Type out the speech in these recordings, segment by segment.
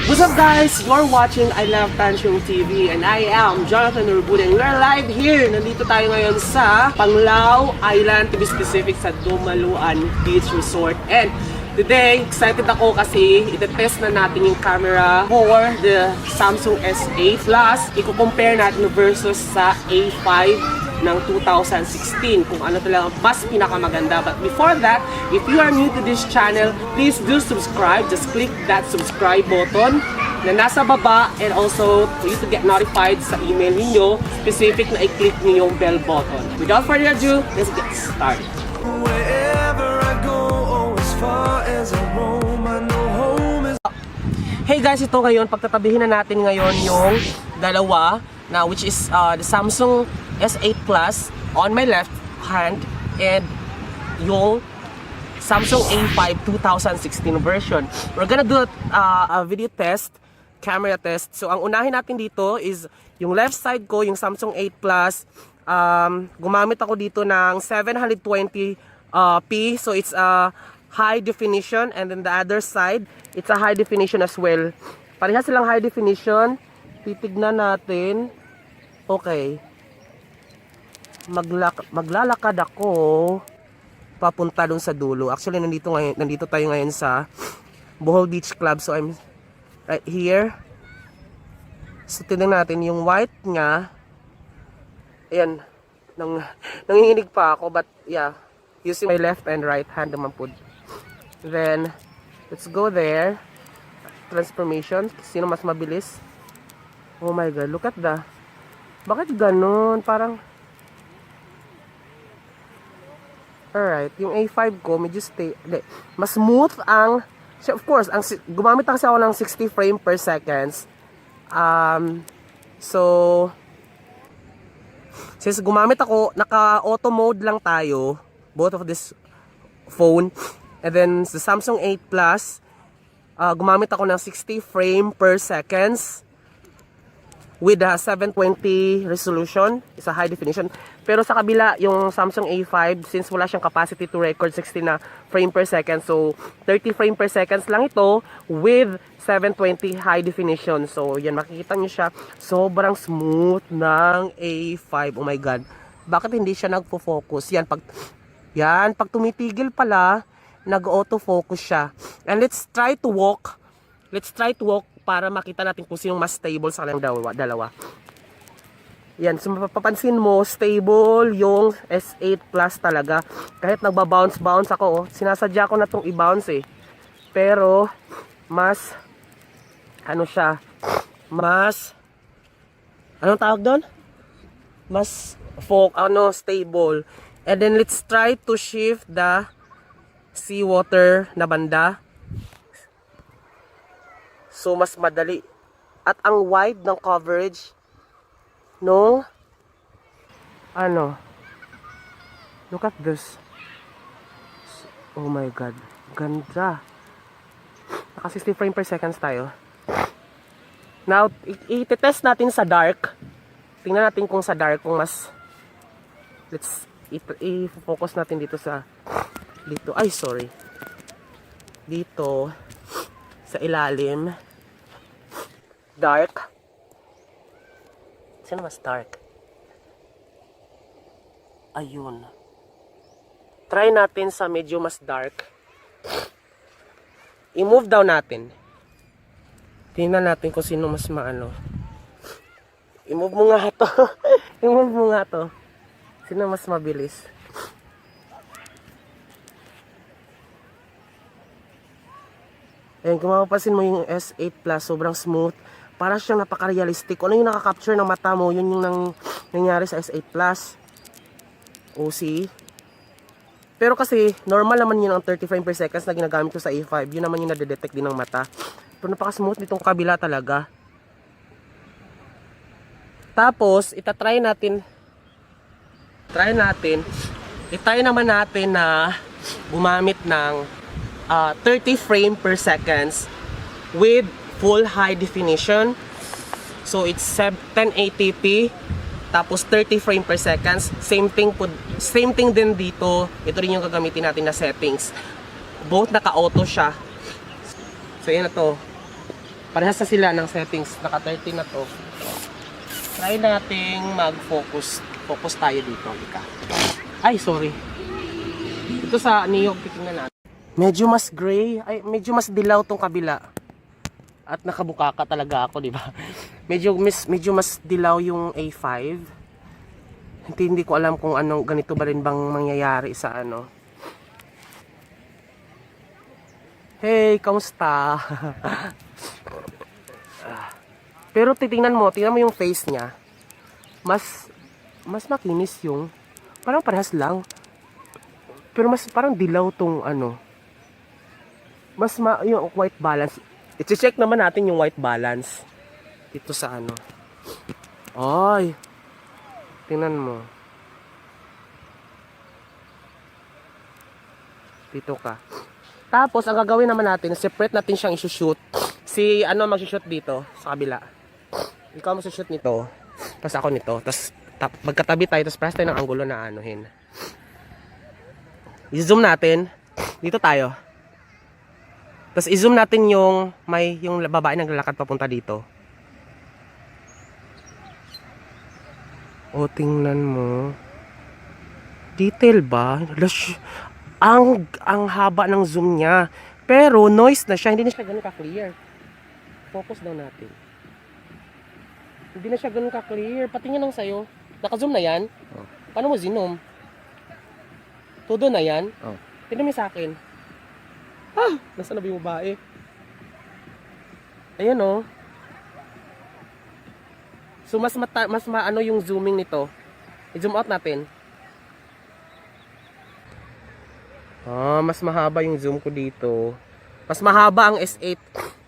What's up guys? You're watching I Love Tansyong TV and I am Jonathan Urbuda and we're live here. Nandito tayo ngayon sa Panglao Island, to be specific sa Dumaluan Beach Resort. And today, excited ako kasi itetest na natin yung camera for the Samsung S8 Plus. Iko-compare natin versus sa A5 ng 2016 kung ano talaga mas pinakamaganda. But before that, if you are new to this channel, please do subscribe. Just click that subscribe button na nasa baba, and also for you to get notified sa email niyo, specific na i-click niyo yung bell button. Without further ado, let's get started. Wherever I go, as far as I roam, I know home is... Hey guys, ito ngayon, pagtatabihin na natin ngayon yung dalawa na which is the Samsung S8 Plus on my left hand and yung Samsung A5 2016 version. We're gonna do a video test, camera test. So ang unahin natin dito is yung left side ko, yung Samsung 8 Plus. Gumamit ako dito ng 720p, so it's a high definition, and then the other side, it's a high definition as well. Parehas silang high definition. Titignan natin. Okay. Maglalakad ako papunta dun sa dulo. Actually, nandito tayo ngayon sa Bohol Beach Club. So, I'm right here. So, tignan natin yung white nga. Ayan. Nanginginig pa ako. But, yeah. Using my left and right hand naman po. Then, let's go there. Transformation. Sino mas mabilis? Oh my God. Look at the... Bakit ganun? Parang... Alright, yung A5 ko medyo mas smooth ang, of course, gumamit kasi ako ng 60 frame per seconds. So since gumamit ako, naka-auto mode lang tayo, both of this phone, and then the Samsung 8 Plus, gumamit ako ng 60 frame per seconds with a 720 resolution. It's a high definition. Pero sa kabila, yung Samsung A5, since wala siyang capacity to record 60 na frame per second, so 30 frame per seconds lang ito with 720 high definition. So yan, makikita nyo siya, sobrang smooth ng A5. Oh my God, bakit hindi siya nagfo-focus? Pag tumitigil pala, nag-auto-focus siya. And let's try to walk para makita natin kung sinong mas stable sa kanilang dalawa. Yan, so mapapansin mo, stable yung S8 Plus talaga. Kahit nagba-bounce ako, sinasadya ko na itong i-bounce eh. Pero, mas, anong tawag doon? Mas, stable. And then, let's try to shift the seawater na banda. So, mas madali. At ang wide ng coverage no? Look at this. Oh my God. Ganda. Naka 60 frame per seconds tayo. Now, i-test natin sa dark. Tingnan natin kung sa dark, kung mas... Let's i-focus natin dito sa... Dito. Ay, sorry. Dito. Sa ilalim. Dark. Sino mas dark? Ayun. Try natin sa medyo mas dark. I-move down natin. Tingnan natin kung sino mas maano. I-move mo nga to. I-move mo nga to. Sino mas mabilis? Ayan, kung mapapansin mo yung S8 Plus, sobrang smooth. Para siyang napaka-realistic. Ano yung nakaka-capture ng mata mo, yun yung nangyari sa S8 Plus. OC. Pero kasi, normal naman yun ang 30 frame per seconds na ginagamit ko sa A5. Yun naman yung nadedetect din ng mata. Pero napaka-smooth nitong kabila talaga. Tapos, itatry natin. I-try naman natin na gumamit ng 30 frame per seconds with full high definition. So it's 1080p tapos 30 frame per seconds. Same thing din dito. Ito rin yung gagamitin natin na settings. Both naka-auto siya. So yan na to. Parehas na sila ng settings. Naka 30 na to. Try nating mag-focus. Focus tayo dito. Ika. Ay, sorry. Ito sa Neo, titingnan natin. Medyo mas gray. Ay, medyo mas dilaw tong kabila. At nakabuka ka talaga ako, di ba? Medyo mas dilaw yung A5. Hindi ko alam kung anong ganito ba rin bang mangyayari sa ano. Hey, kamusta? Pero tingnan mo yung face niya. Mas makinis yung parang parehas lang. Pero mas parang dilaw tong ano. Yung white balance. I-check naman natin yung white balance dito sa ano. Ay. Tingnan mo. Dito ka. Tapos, ang gagawin naman natin, separate natin siyang isushoot. Si, mag-shoot dito, sa kabila. Ikaw mag-shoot nito. Tapos ako nito. Tapos, magkatabi tayo. Tapos, press tayo ng angulo na anuhin. I-zoom natin. Dito tayo. Tapos, i-zoom natin yung babae naglalakad papunta dito. O, tingnan mo. Detail ba? Ang haba ng zoom niya. Pero noise na siya, hindi na siya ganun ka-clear. Focus daw natin. Hindi na siya ganun ka-clear. Patingin lang sa'yo. Naka-zoom na yan? Oh. Paano mo zinom? Todo na yan? Oh. Tingnan mo sa akin. Nasaan na ba yung babae? Ayan oh. So mas maano yung zooming nito. I-zoom out natin. Mas mahaba yung zoom ko dito. Mas mahaba ang S8.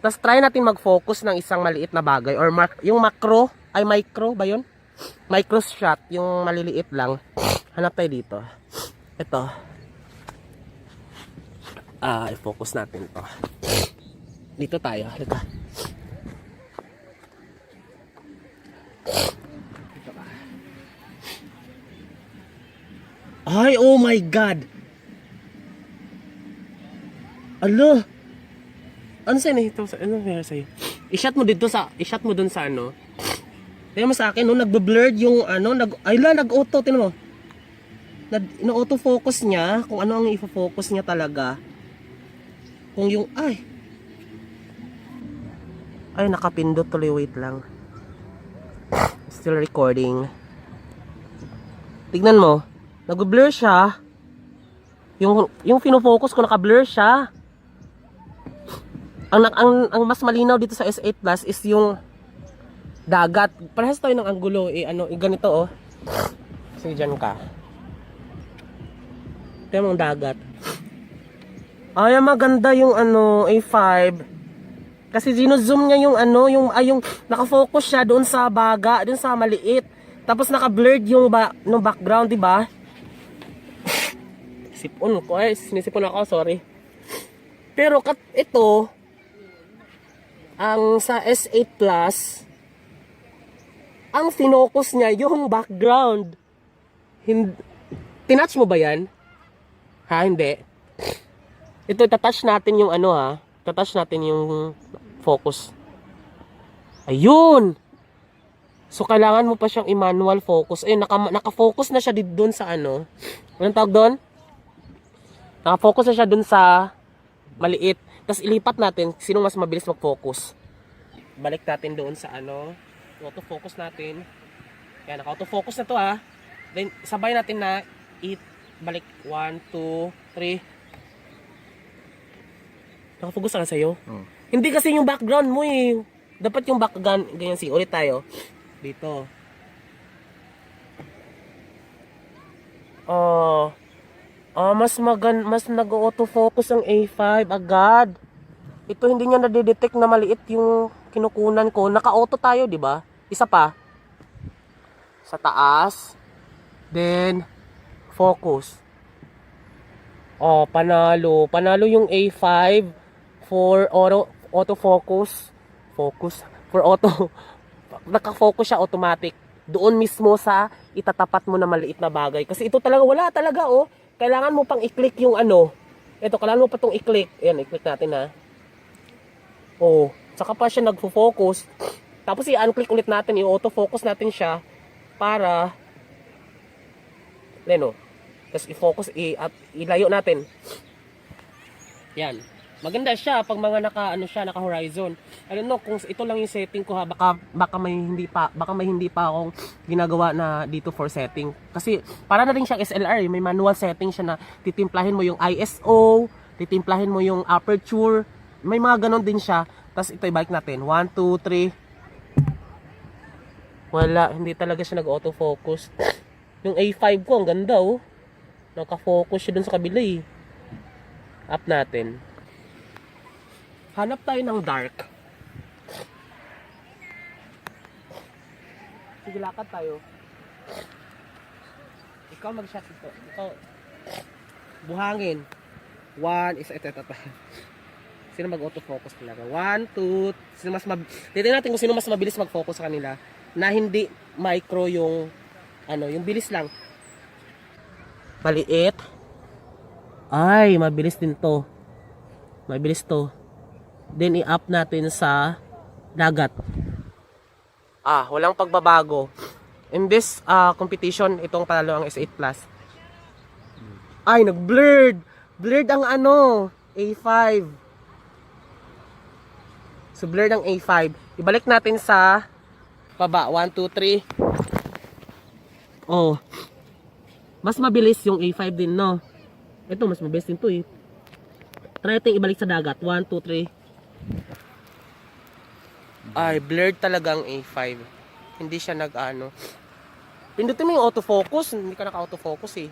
Tapos try natin mag-focus ng isang maliit na bagay. Or yung macro. Ay, micro ba yun? Micro shot. Yung maliliit lang. Hanap tayo dito. Ito. I-focus natin to. Dito tayo. Halika. Ay, oh my God! Alo. Ano sa'yo ito? Ano meron sa'yo? I-shot mo dun sa ano. Tingnan mo sa akin, no? Nagbe-blurred yung ano. Nag-auto. Tingnan mo. Ino-auto-focus niya. Kung ano ang i-focus niya talaga. Kung yung, ay, nakapindot tuloy. Wait lang. Still recording. Tignan mo. Nag-blur siya. Yung fino-focus ko, naka-blur siya. Ang mas malinaw dito sa S8 Plus is yung dagat. Parehas tayo ng anggulo. Ganito oh. Sige, dyan ka. Ito yung dagat. Ay, maganda yung A5. Kasi zino-zoom niya yung yung naka-focus siya doon sa baga, doon sa maliit. Tapos naka-blurred yung no background, di ba? Sipon ko. Sinisipon ako, sorry. Pero ito, ang sa S8 Plus, ang finokus niya yung background. Tinouch mo ba yan? Ha, hindi. Ito, tatouch natin yung tatouch natin yung focus. Ayun! So, kailangan mo pa siyang i-manual focus. Ayun, naka-focus na siya doon sa Anong tawag doon? Naka-focus na siya doon sa maliit. Tapos ilipat natin, sino mas mabilis mag-focus. Balik natin doon sa auto-focus natin. Yan, naka-auto-focus na to ha. Then, sabay natin na balik 1, 2, 3. Naka-focus na sa'yo? Hindi kasi yung background mo eh. Dapat yung background, ganyan ulit tayo. Dito. Mas nag-auto-focus ang A5 agad. Ito hindi niya nadidetect na maliit yung kinukunan ko. Naka-auto tayo, di ba? Isa pa. Sa taas. Then, focus. Panalo. Panalo yung A5 for auto-focus. For auto. Naka-focus siya automatic. Doon mismo sa itatapat mo na maliit na bagay. Kasi ito talaga, wala talaga oh. Kailangan mo pang i-click yung Ito, kailangan mo pa itong i-click. Ayan, i-click natin ha. Saka pa siya nagfo-focus. Tapos i-unclick ulit natin, i-auto-focus natin siya para Leno. Tapos i-focus, ilayo natin. Yan. Maganda siya pag mga naka horizon. I don't know kung ito lang yung setting ko ha, baka may hindi pa akong ginagawa na dito for setting. Kasi para na rin siyang SLR, may manual setting siya na titimplahin mo yung ISO, titimplahin mo yung aperture, may mga ganon din siya. Tapos ito ibalik natin. 1 2 3. Wala, hindi talaga siya nag-autofocus. Yung A5 ko, ang ganda oh. Naka-focus siya dun sa kabila eh. Up natin. Hanap tayo ng dark. Sige, lakad tayo. Ikaw mag-shot ito. Ikaw. Buhangin. 1 is ito. Sino mag-autofocus talaga? 1, 2. Titignan natin kung sino mas mabilis mag-focus sa kanila. Na hindi micro yung yung bilis lang. Maliit. Ay, mabilis din to. Mabilis to. Then i-up natin sa dagat. Walang pagbabago. In this competition, itong panalo ang S8 Plus. Ay, nag-blurred. Blurred ang A5. So blurred ang A5. Ibalik natin sa baba. 1, 2, 3. Oh. Mas mabilis yung A5 din, no? Ito, mas mabilis din to eh. Try natin ibalik sa dagat. 1, 2, 3. Ay, blurred talaga ang A5. Hindi siya Pindutin mo yung autofocus. Hindi ka naka-autofocus eh.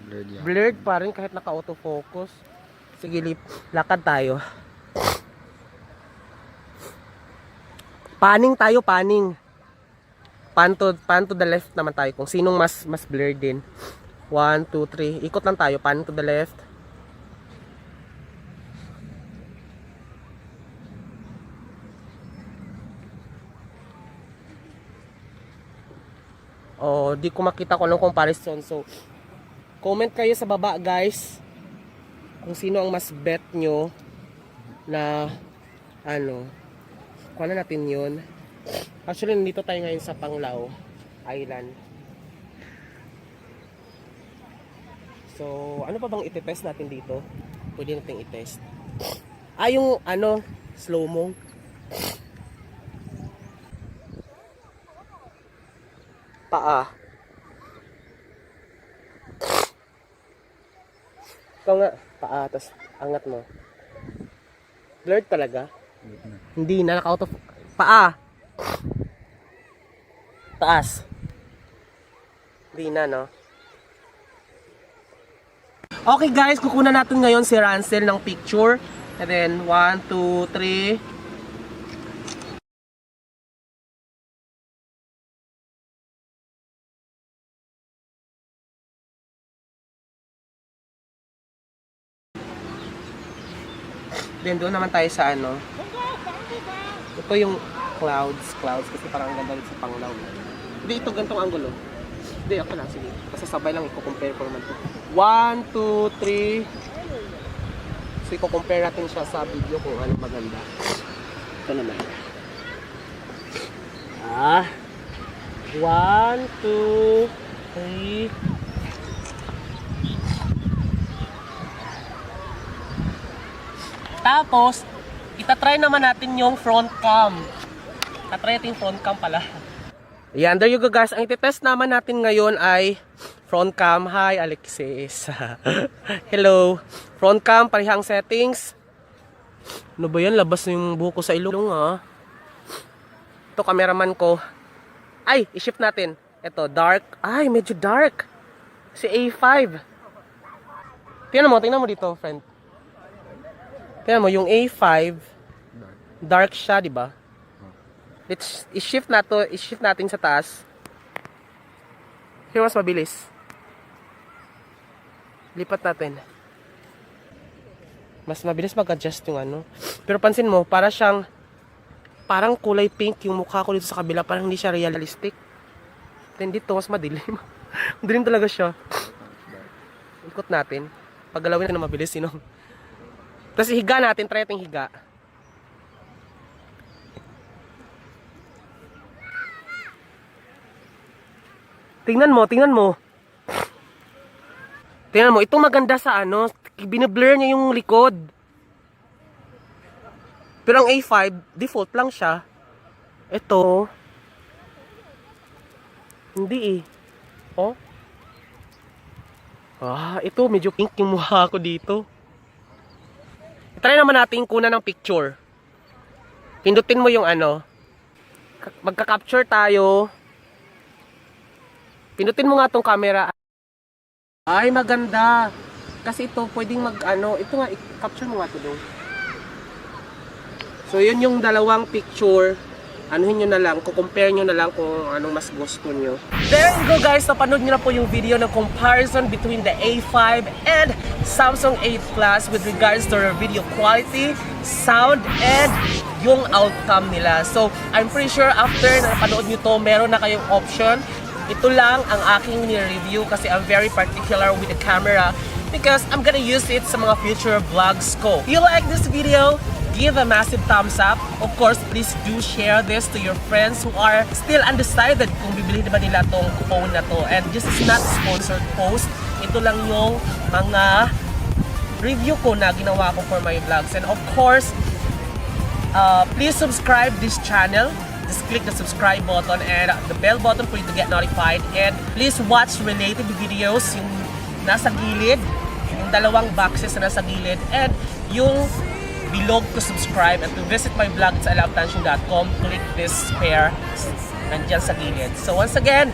Blurred yan. Blurred pa rin kahit naka-autofocus. Sige, lakad tayo. Panning tayo, panning. Pan to the left naman tayo. Kung sinong mas blurred din. 1, 2, 3. Ikot lang tayo. Pan to the left. Di ko makita kung anong comparison. So, comment kayo sa baba, guys. Kung sino ang mas bet nyo na kuha na natin yun. Actually, nandito tayo ngayon sa Panglao Island. So, ano pa bang iti-test natin dito? Pwede natin i-test. Yung slow-mo. Paa. Ikaw nga, paa, tas angat mo. Blurred talaga. Hindi na, naka-out of paa. Taas. Hindi na, no? Okay guys, kukunan natin ngayon si Rancel ng picture. And then, 1, 2, 3. Then, doon naman tayo sa Ito yung clouds kasi parang ganda rin sa Panglao. Hindi, ito gantong angulo. Hindi, okay lang, sige. Kasi sabay lang, i-compare ko naman ito. 1, 2, 3. So, i-compare natin siya sa video kung ano maganda. Ito naman. 1, 2, 3. Tapos, itatry naman natin yung front cam. Tatry natin yung front cam pala. Ayan, there you go guys. Ang iti-test naman natin ngayon ay front cam. Hi, Alexis. Hello. Front cam, parehang settings. Ano ba yan? Labas na yung buko sa ilong ha. Ito, cameraman ko. Ay, i-shift natin. Ito, dark. Ay, medyo dark. Si A5. Tingnan mo dito, friend. Tingnan mo, yung A5, dark siya, di ba? Let's i-shift natin sa taas. Here, mas mabilis. Lipat natin. Mas mabilis mag-adjust yung Pero pansin mo, parang kulay pink yung mukha ko dito sa kabila. Parang hindi siya realistic. Then dito, mas madilim. Madilim talaga siya. Ikot natin. Paggalawin natin na mabilis, Tapos higa natin, try natin higa. Tingnan mo, tingnan mo. Tingnan mo, ito maganda sa ano, binablur niya yung likod. Pero ang A5, default lang siya. Ito, hindi eh. Oh. Ito, medyo pink yung mukha ko dito. Try naman natin kunan ng picture. Pindutin mo yung ano. Magka-capture tayo. Pindutin mo nga tong camera. Ay, maganda. Kasi ito, pwedeng mag-ano. Ito nga, capture mo nga ito doon. So, yun yung dalawang picture. Anuhin nyo na lang, kukompare nyo na lang kung anong mas gusto nyo. There you go guys, napanood nyo na po yung video ng comparison between the A5 and Samsung 8 Plus with regards to their video quality, sound, and yung outcome nila. So, I'm pretty sure after na napanood nyo to, meron na kayong option. Ito lang ang aking ni-review kasi I'm very particular with the camera because I'm gonna use it sa mga future vlogs ko. If you like this video, give a massive thumbs up. Of course, please do share this to your friends who are still undecided kung bibili ba nila tong phone na to. And this is not a sponsored post. Ito lang yung mga review ko na ginawa ko for my vlogs. And of course, please subscribe this channel. Just click the subscribe button and the bell button for you to get notified. And please watch related videos yung nasa gilid, yung dalawang boxes na nasa gilid, and yung below to subscribe and to visit my blog sa ilovetansyong.com. Click this pair nandyan sa gilid. So once again,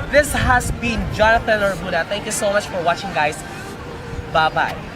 this has been Jonathan Orbuda. Thank you so much for watching guys. Bye-bye.